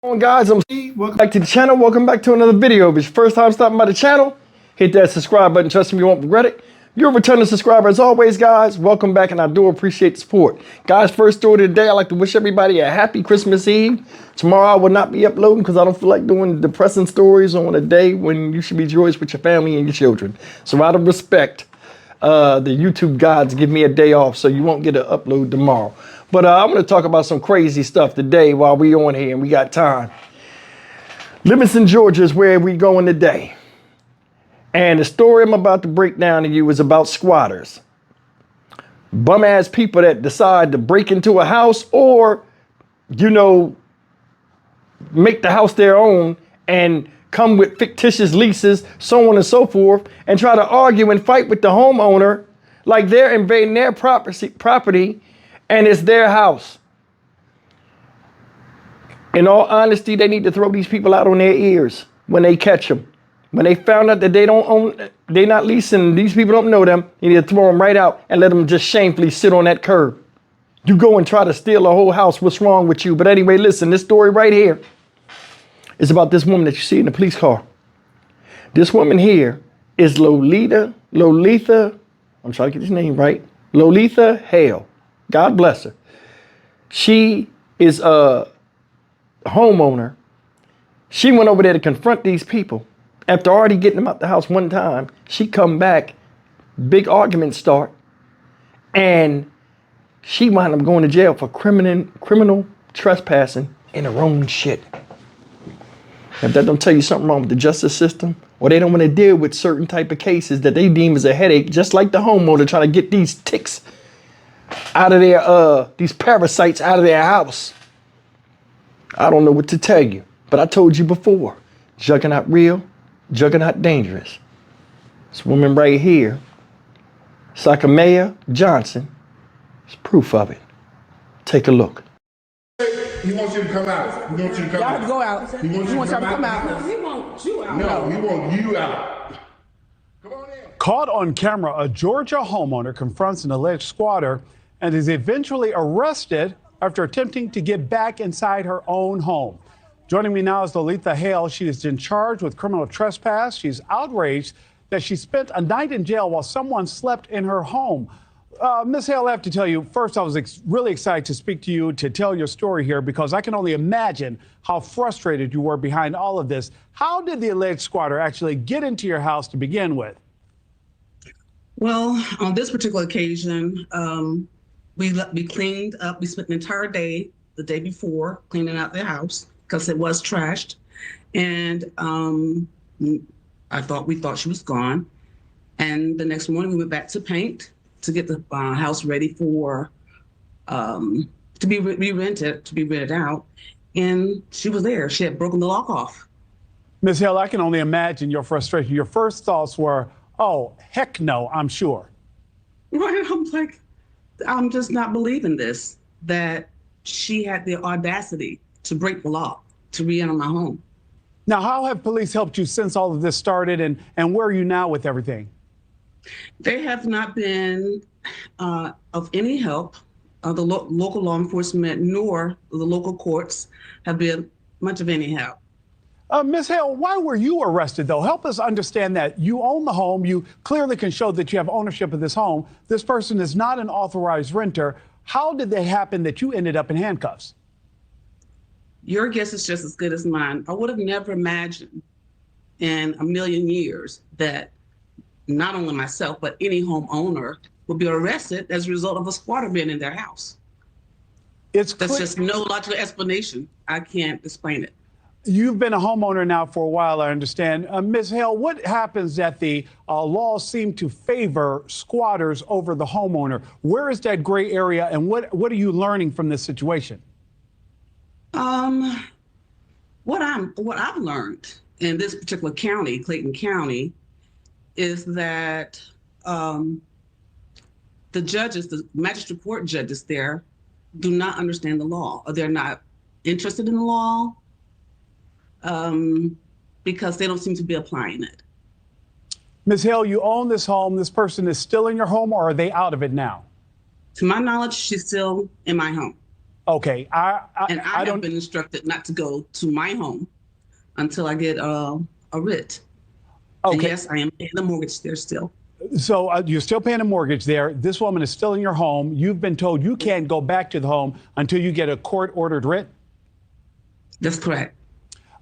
On guys, I'm Steve. Welcome back to the channel. Welcome back to another video. If it's your first time stopping by the channel, hit that subscribe button. Trust me, you won't regret it. You're a returning subscriber as always, guys. Welcome back, and I do appreciate the support. Guys, first story of the day, I'd like to wish everybody a happy Christmas Eve. Tomorrow I will not be uploading because I don't feel like doing depressing stories on a day when you should be joyous with your family and your children. So out of respect, the YouTube gods give me a day off, so you won't get an upload tomorrow. But I'm going to talk about some crazy stuff today while we on here and we got time. Livingston, Georgia is where we going today. And the story I'm about to break down to you is about squatters. Bum-ass people that decide to break into a house or, you know, make the house their own and come with fictitious leases, so on and so forth, and try to argue and fight with the homeowner like they're invading their property and it's their house. In all honesty, they need to throw these people out on their ears when they catch them. When they found out that they don't own, they're not leasing, these people don't know them, you need to throw them right out and let them just shamefully sit on that curb. You go and try to steal a whole house, what's wrong with you? But anyway, listen, this story right here is about this woman that you see in the police car. This woman here is Lolita, I'm trying to get his name right, Lolita Hale. God bless her. She is a homeowner. She went over there to confront these people. After already getting them out the house one time, she come back, big arguments start, and she wound up going to jail for criminal trespassing in her own shit. If that don't tell you something wrong with the justice system, or they don't want to deal with certain type of cases that they deem as a headache, just like the homeowner trying to get these ticks out of their, these parasites out of their house. I don't know what to tell you, but I told you before, Juggernaut real, Juggernaut dangerous. This woman right here, Sakamaya Johnson, is proof of it. Take a look. He wants you to come out. He wants you to come out. Y'all go out. He wants you to come out. No, he wants you out. No, he wants you out. Come on in. Caught on camera, a Georgia homeowner confronts an alleged squatter and is eventually arrested after attempting to get back inside her own home. Joining me now is Lolita Hale. She is in charge with criminal trespass. She's outraged that she spent a night in jail while someone slept in her home. Ms. Hale, I have to tell you, first, I was really excited to speak to you to tell your story here because I can only imagine how frustrated you were behind all of this. How did the alleged squatter actually get into your house to begin with? Well, on this particular occasion, we cleaned up. We spent an entire day, the day before, cleaning out the house because it was trashed. And we thought she was gone. And the next morning we went back to paint to get the house ready for to be rented out. And she was there. She had broken the lock off. Ms. Hale, I can only imagine your frustration. Your first thoughts were, oh, heck no, I'm sure. Right, I'm like, I'm just not believing this, that she had the audacity to break the law, to re-enter my home. Now, how have police helped you since all of this started, and where are you now with everything? They have not been of any help. The local law enforcement nor the local courts have been much of any help. Ms. Hale, why were you arrested, though? Help us understand that. You own the home. You clearly can show that you have ownership of this home. This person is not an authorized renter. How did it happen that you ended up in handcuffs? Your guess is just as good as mine. I would have never imagined in a million years that not only myself, but any homeowner would be arrested as a result of a squatter being in their house. That's just no logical explanation. I can't explain it. You've been a homeowner now for a while, I understand. Ms. Hale, what happens that the laws seem to favor squatters over the homeowner? Where is that gray area, and what are you learning from this situation? What I've learned in this particular county, Clayton County, is that the judges, the magistrate court judges there, do not understand the law, or they're not interested in the law. Because they don't seem to be applying it. Ms. Hale, you own this home. This person is still in your home, or are they out of it now? To my knowledge, she's still in my home. Okay, And I have don't. been instructed not to go to my home until I get a writ. And Okay, yes, I am paying the mortgage there still. so you're still paying a mortgage there. This woman is still in your home. You've been told you can't go back to the home until you get a court-ordered writ. That's correct.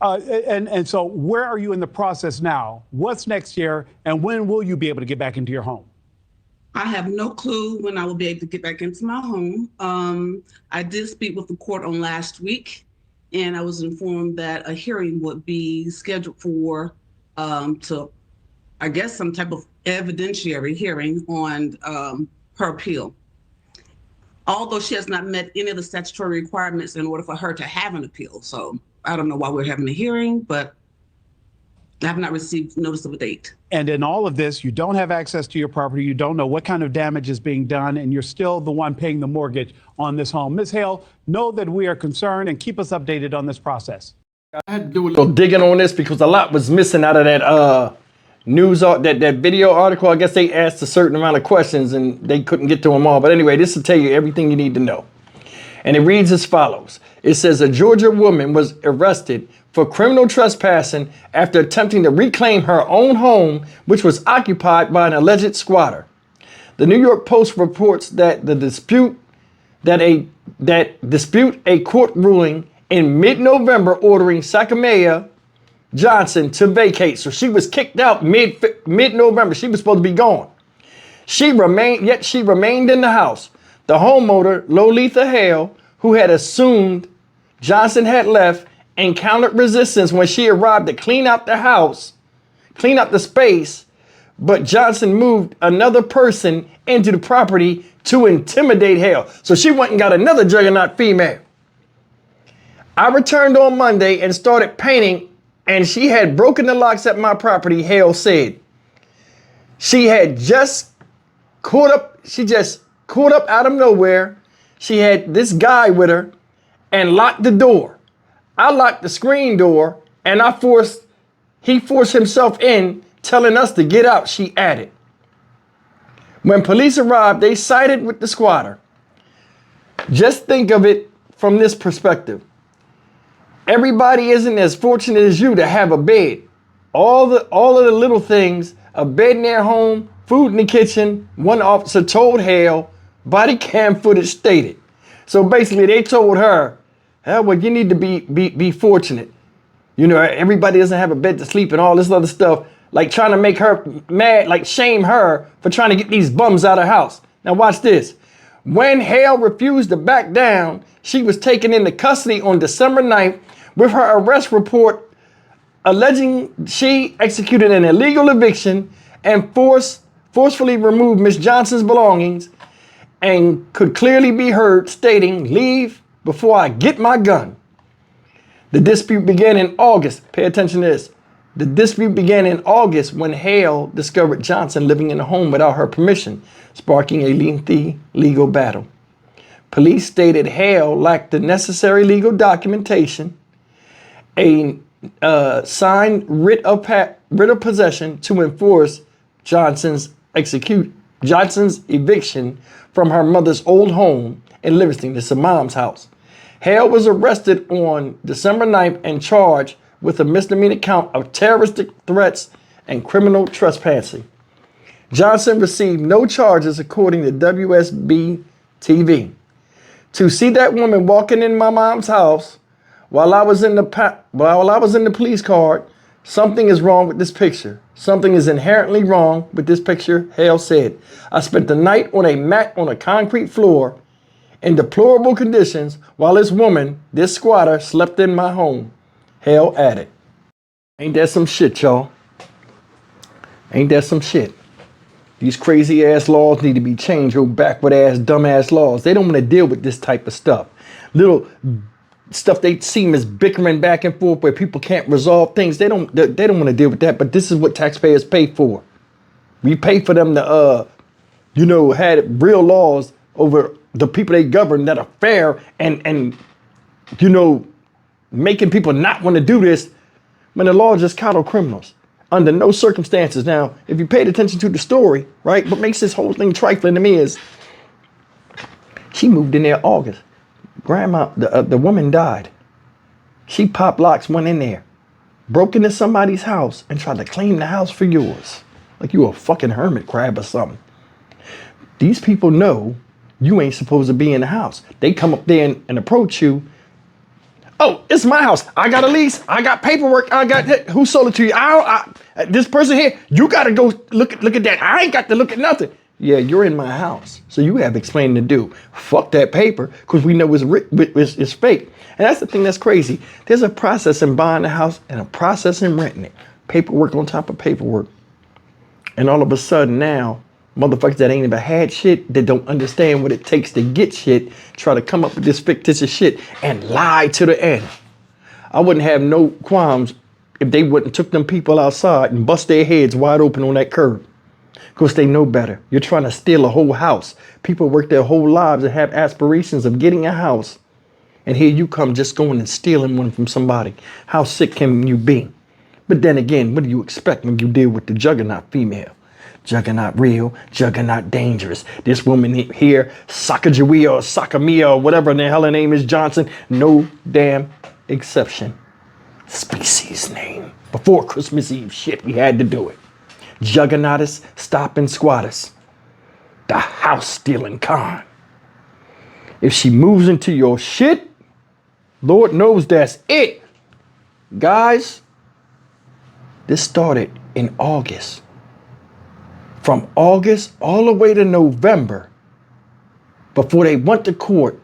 And so where are you in the process now? What's next year, and when will you be able to get back into your home? I have no clue when I will be able to get back into my home. I did speak with the court on last week, and I was informed that a hearing would be scheduled for I guess, some type of evidentiary hearing on her appeal. Although she has not met any of the statutory requirements in order for her to have an appeal. So I don't know why we're having a hearing, but I have not received notice of a date. And in all of this, you don't have access to your property. You don't know what kind of damage is being done, and you're still the one paying the mortgage on this home. Ms. Hale, know that we are concerned and keep us updated on this process. I had to do a little digging on this because a lot was missing out of that news, that video article. I guess they asked a certain amount of questions and they couldn't get to them all. But anyway, this will tell you everything you need to know. And it reads as follows. It says a Georgia woman was arrested for criminal trespassing after attempting to reclaim her own home, which was occupied by an alleged squatter. The New York Post reports that dispute a court ruling in mid-November ordering Sakamaya Johnson to vacate. So she was kicked out mid-November. She was supposed to be gone. She remained in the house. The homeowner, Lolitha Hale, who had assumed Johnson had left, encountered resistance when she arrived to clean out the house, clean out the space, but Johnson moved another person into the property to intimidate Hale. So she went and got another Juggernaut female. I returned on Monday and started painting, and she had broken the locks at my property, Hale said. She just caught up out of nowhere. She had this guy with her and locked the door. I locked the screen door and he forced himself in, telling us to get out, she added. When police arrived, they sided with the squatter. Just think of it from this perspective. Everybody isn't as fortunate as you to have a bed. All of the little things, a bed in their home, food in the kitchen, one officer told Hale, body cam footage stated. So basically they told her, well, you need to be fortunate. You know, everybody doesn't have a bed to sleep and all this other stuff, like trying to make her mad, like shame her for trying to get these bums out of the house. Now watch this. When Hale refused to back down, she was taken into custody on December 9th with her arrest report alleging she executed an illegal eviction and forcefully removed Miss Johnson's belongings, and could clearly be heard stating, "Leave before I get my gun." The dispute began in August. Pay attention to this. The dispute began in August when Hale discovered Johnson living in the home without her permission, sparking a lengthy legal battle. Police stated Hale lacked the necessary legal documentation, a signed writ of possession to enforce Johnson's eviction from her mother's old home in Livingston. This is her mom's house. Hale was arrested on December 9th and charged with a misdemeanor count of terroristic threats and criminal trespassing. Johnson received no charges according to WSB TV. To see that woman walking in my mom's house while I was in the police car, something is wrong with this picture. Something is inherently wrong with this picture, Hale said. I spent the night on a mat on a concrete floor in deplorable conditions while this woman, this squatter, slept in my home, Hale added. Ain't that some shit, y'all? Ain't that some shit? These crazy ass laws need to be changed. Old backward ass, dumb ass laws. They don't want to deal with this type of stuff. Little stuff they seem as bickering back and forth where people can't resolve things. They don't want to deal with that. But this is what taxpayers pay for. We pay for them to had real laws over the people they govern that are fair and making people not want to do this when the law just coddle criminals under no circumstances. Now, if you paid attention to the story, right, what makes this whole thing trifling to me is she moved in there August. grandma, the woman died. She popped locks, went in there, broke into somebody's house and tried to claim the house for yours. Like you a fucking hermit crab or something. These people know you ain't supposed to be in the house. They come up there and approach you. Oh, it's my house. I got a lease. I got paperwork. I got who sold it to you? This person here. You got to go look at that. I ain't got to look at nothing. Yeah, you're in my house, so you have explaining to do. Fuck that paper, because we know it's fake. And that's the thing that's crazy. There's a process in buying a house and a process in renting it. Paperwork on top of paperwork. And all of a sudden now, motherfuckers that ain't ever had shit, that don't understand what it takes to get shit, try to come up with this fictitious shit and lie to the end. I wouldn't have no qualms if they wouldn't took them people outside and bust their heads wide open on that curb. Because they know better. You're trying to steal a whole house. People work their whole lives and have aspirations of getting a house. And here you come just going and stealing one from somebody. How sick can you be? But then again, what do you expect when you deal with the Juggernaut female? Juggernaut real, Juggernaut dangerous. This woman here, Sacagawea or Sacamia or whatever the hell her name is, Johnson, no damn exception. Species name. Before Christmas Eve shit, we had to do it. Juggernautus, stopping squatters. The house stealing con. If she moves into your shit, Lord knows that's it. Guys, this started in August. From August all the way to November, before they went to court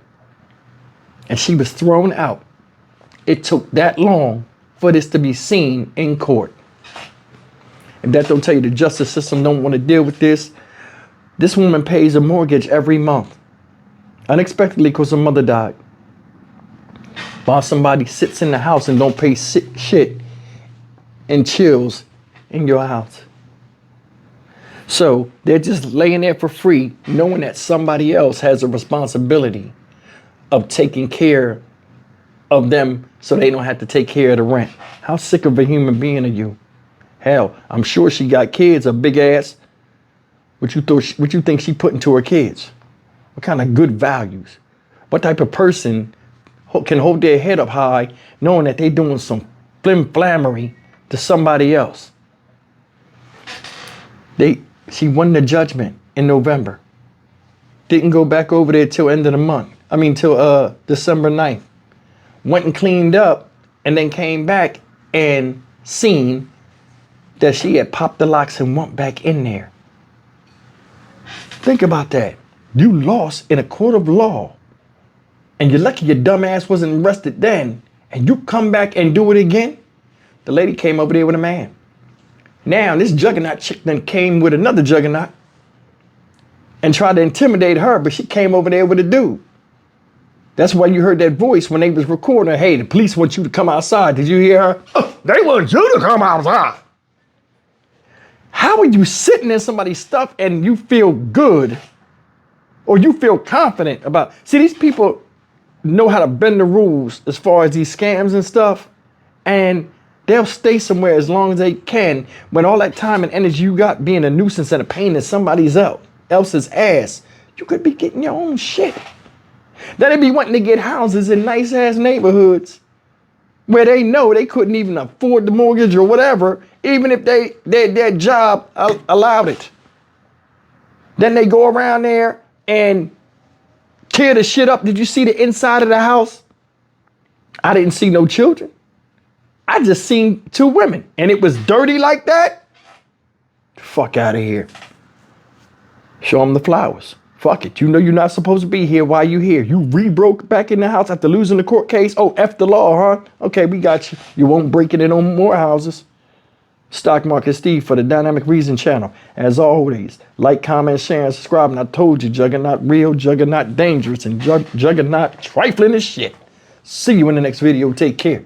and she was thrown out. It took that long for this to be seen in court. And that don't tell you the justice system don't want to deal with this. This woman pays a mortgage every month. Unexpectedly, because her mother died. While somebody sits in the house and don't pay shit and chills in your house. So they're just laying there for free, knowing that somebody else has a responsibility of taking care of them so they don't have to take care of the rent. How sick of a human being are you? Hell, I'm sure she got kids, a big ass. What you think she put into her kids? What kind of good values? What type of person can hold their head up high knowing that they're doing some flim-flammery to somebody else? She won the judgment in November. Didn't go back over there till end of the month. Till December 9th. Went and cleaned up and then came back and seen that she had popped the locks and went back in there. Think about that. You lost in a court of law. And you're lucky your dumb ass wasn't arrested then. And you come back and do it again? The lady came over there with a man. Now this Juggernaut chick then came with another Juggernaut and tried to intimidate her, but she came over there with a dude. That's why you heard that voice when they was recording her. Hey, the police want you to come outside. Did you hear her? Oh, they want you to come outside. How are you sitting in somebody's stuff and you feel good or you feel confident about? See, these people know how to bend the rules as far as these scams and stuff. And they'll stay somewhere as long as they can when all that time and energy you got being a nuisance and a pain in somebody else's ass. You could be getting your own shit. Then they be wanting to get houses in nice ass neighborhoods where they know they couldn't even afford the mortgage or whatever, even if their job allowed it. Then they go around there and tear the shit up. Did you see the inside of the house? I didn't see no children. I just seen two women and it was dirty like that. Fuck out of here. Show them the flowers. Fuck it. You know you're not supposed to be here. Why you here? You re-broke back in the house after losing the court case? Oh, F the law, huh? Okay, we got you. You won't break it in on more houses. Stock Market Steve for the Dynamic Reason channel. As always, like, comment, share, and subscribe. And I told you, Juggernaut real, Juggernaut dangerous, and Juggernaut trifling as shit. See you in the next video. Take care.